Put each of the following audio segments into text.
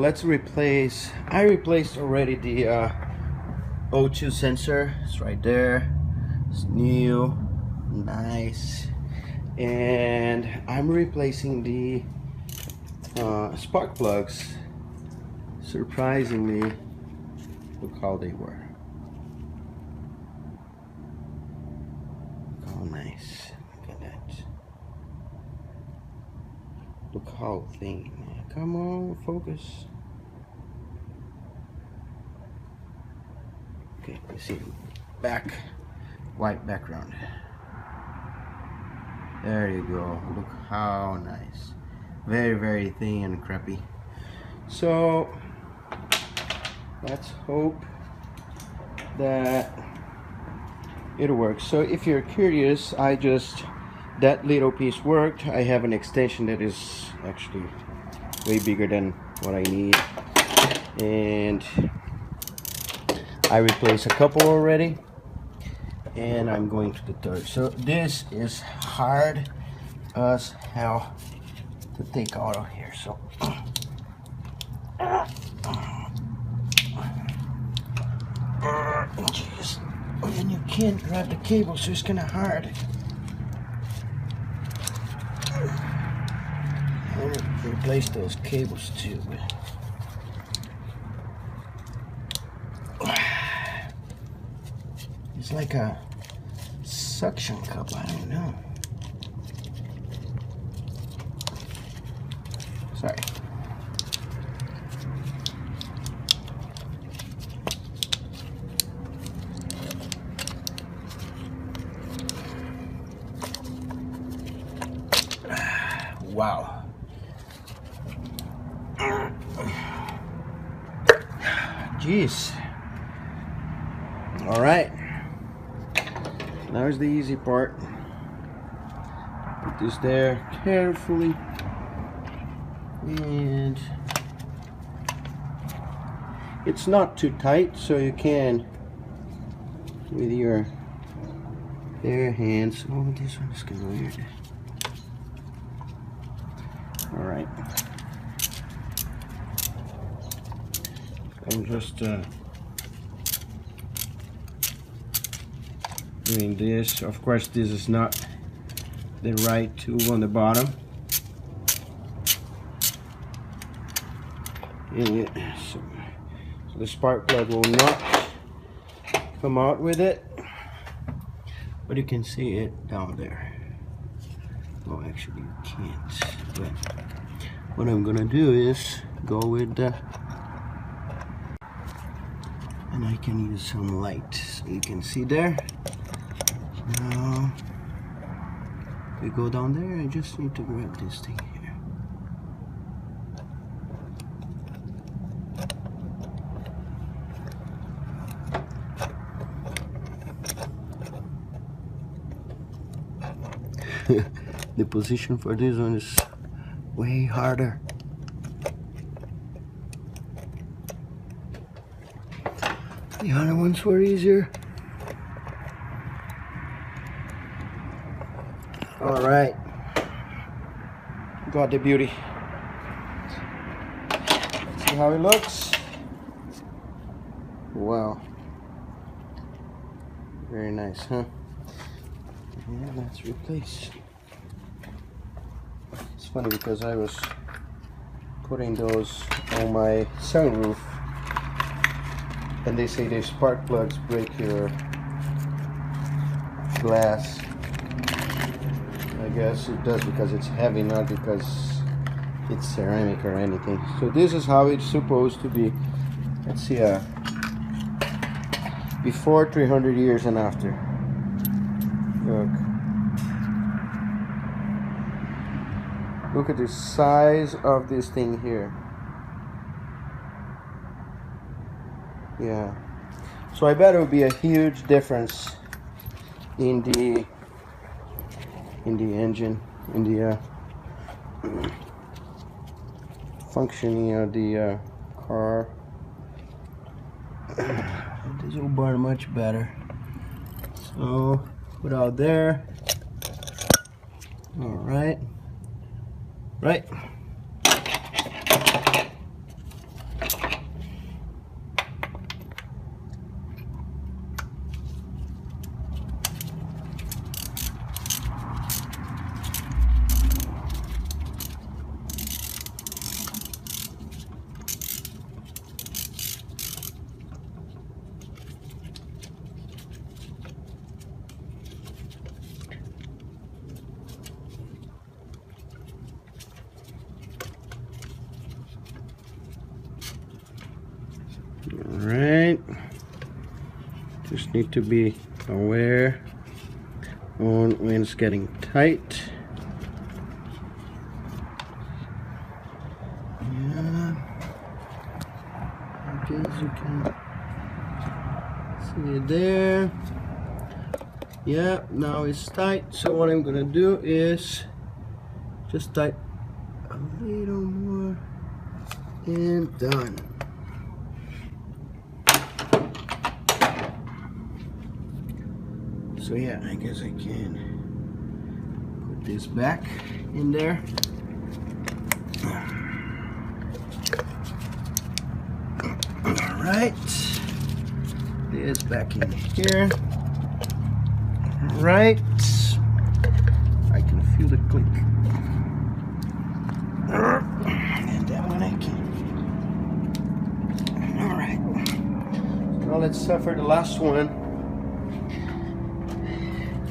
let's replace. I replaced already the O2 sensor. It's right there. It's new, nice. And I'm replacing the spark plugs. Surprisingly, look how they were. Look how nice. Look at that. Look how thin. Come on, focus. Okay, you see back, white background. There you go. Look how nice. Very, very thin and crappy. So let's hope that it works. So if you're curious, that little piece worked. I have an extension that is actually way bigger than what I need, and I replaced a couple already, and I'm going to the third. So this is hard as hell to take out of here. So jeez, and you can't grab the cable, so it's kind of hard. I'm gonna replace those cables too. It's like a suction cup, I don't know. Sorry. Wow. Jeez. All right. Now is the easy part. Put this there carefully, and it's not too tight, so you can, with your bare hands. Oh, this one is kind of weird. All right. I'm just doing this. Of course, this is not the right tool on the bottom. So the spark plug will not come out with it, but you can see it down there. Oh, actually you can't. But what I'm gonna do is go with the, and I can use some light so you can see there. Now we go down there. I just need to grab this thing here. The position for this one is way harder. The other ones were easier. All right, got the beauty. See how it looks? Wow, very nice, huh? Yeah, let's replace. It's funny because I was putting those on my sunroof, and they say the spark plugs break your glass. I guess it does because it's heavy, not because it's ceramic or anything. So this is how it's supposed to be. Let's see, before 300 years and after. Look at the size of this thing here. Yeah. So I bet it would be a huge difference in the engine, in the functioning of the car. This will burn much better. So put out there. All right. Right. Just need to be aware on when it's getting tight. Yeah, I guess you can see it there. Yeah, now it's tight. So what I'm gonna do is just tighten a little more and done. So yeah, I guess I can put this back in there. All right, this back in here. All right, I can feel the click. And that one I can. All right, now let's suffer the last one.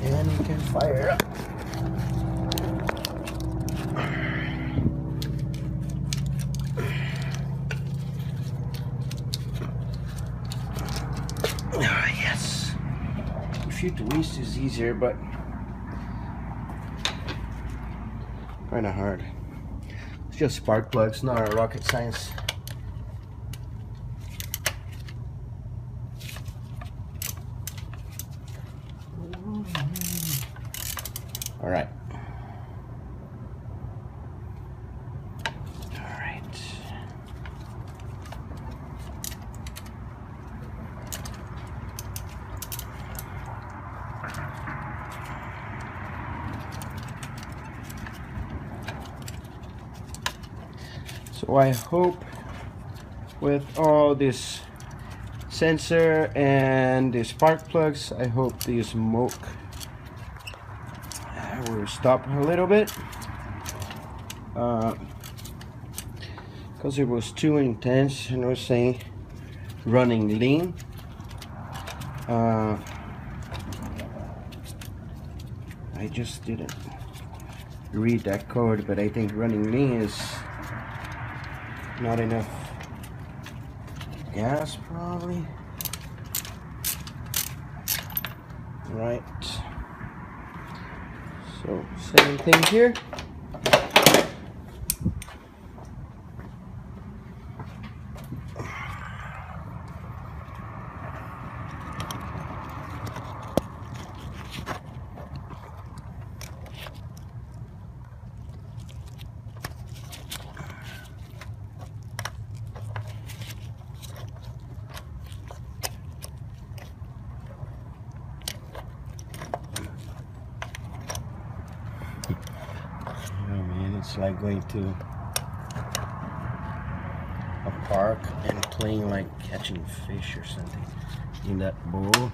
And we can fire it up. Ah, yes. If you twist is easier, but kind of hard. It's just spark plugs, not a rocket science. All right. All right. So I hope with all this sensor and the spark plugs, I hope the smoke will stop a little bit, because it was too intense, and I was saying running lean. I just didn't read that code, but I think running lean is not enough gas, probably. Right. So same thing here. It's like going to a park and playing like catching fish or something in that bowl.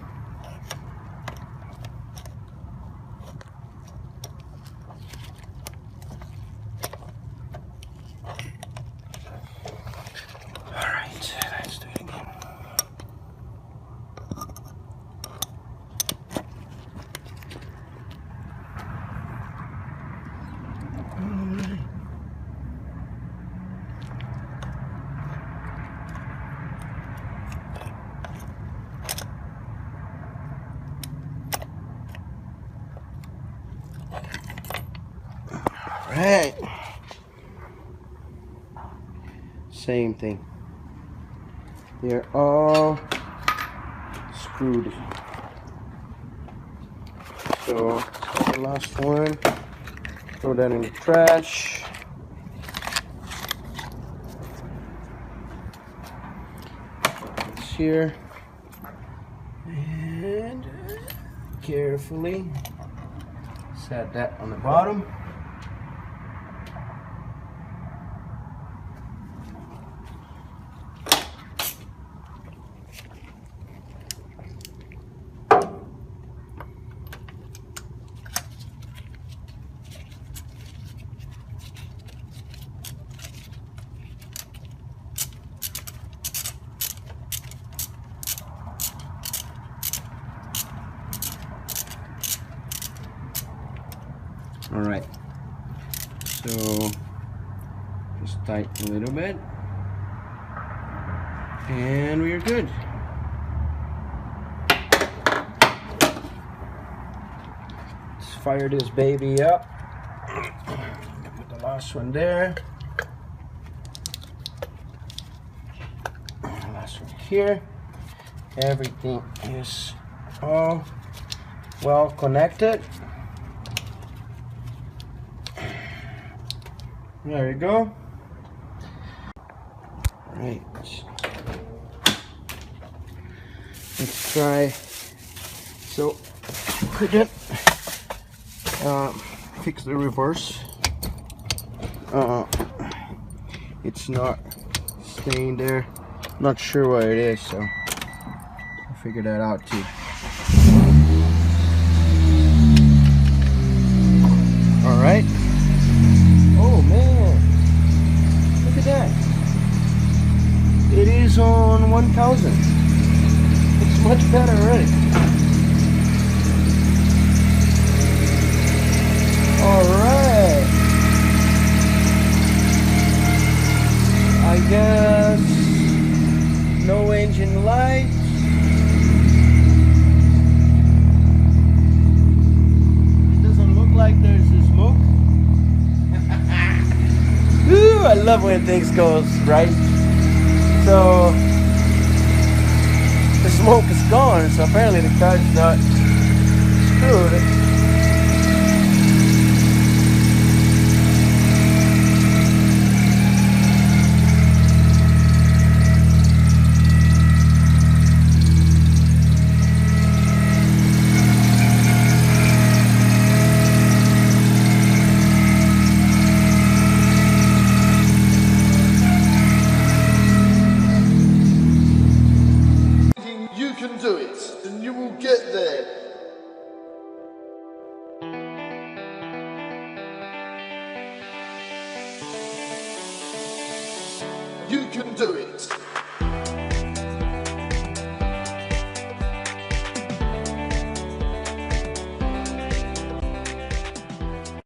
Alright, let's do it again. Right. Same thing. They're all screwed. So the last one, throw that in the trash. It's here. And carefully set that on the bottom. All right, so just tighten a little bit and we're good. fire this baby up. Put the last one there. Last one here. Everything is all well connected. There we go. Right. Let's try. So couldn't fix the reverse. It's not staying there. Not sure what it is, so I'll figure that out too. All right. Oh man, look at that. It is on 1000. It's much better already. Alright. I guess no engine lights. It doesn't look like there's a smoke. Ooh, I love when things goes right. So the smoke is gone, so apparently the car's not screwed. You can do it, and you will get there. You can do it.